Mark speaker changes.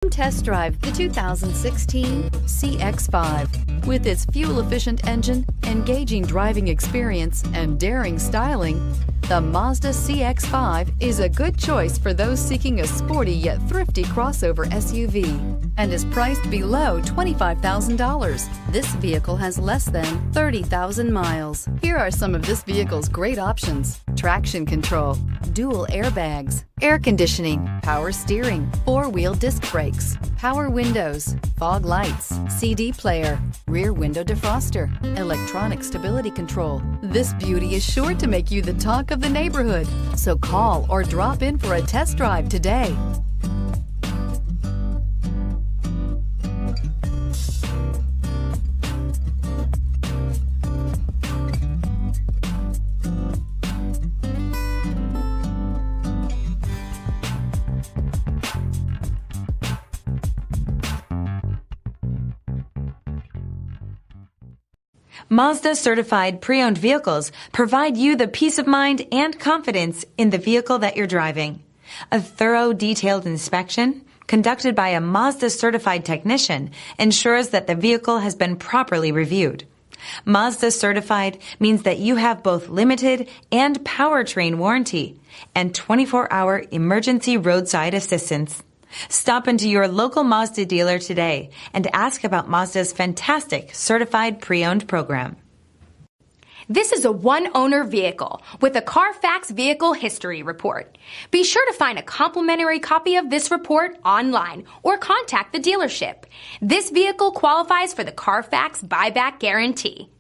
Speaker 1: Test drive the 2016 CX-5. With its fuel-efficient engine, engaging driving experience, and daring styling, the Mazda CX-5 is a good choice for those seeking a sporty yet thrifty crossover SUV and is priced below $25,000. This vehicle has less than 30,000 miles. Here are some of this vehicle's great options: traction control, dual airbags, air conditioning, power steering, four-wheel disc brakes, power windows, fog lights, CD player, rear window defroster, electronic stability control. This beauty is sure to make you the talk of the neighborhood. So call or drop in for a test drive today.
Speaker 2: Mazda certified pre-owned vehicles provide you the peace of mind and confidence in the vehicle that you're driving. A thorough, detailed inspection conducted by a Mazda certified technician ensures that the vehicle has been properly reviewed. Mazda certified means that you have both limited and powertrain warranty and 24-hour emergency roadside assistance. Stop into your local Mazda dealer today and ask about Mazda's fantastic certified pre-owned program.
Speaker 3: This is a one-owner vehicle with a Carfax Vehicle History Report. Be sure to find a complimentary copy of this report online or contact the dealership. This vehicle qualifies for the Carfax Buyback Guarantee.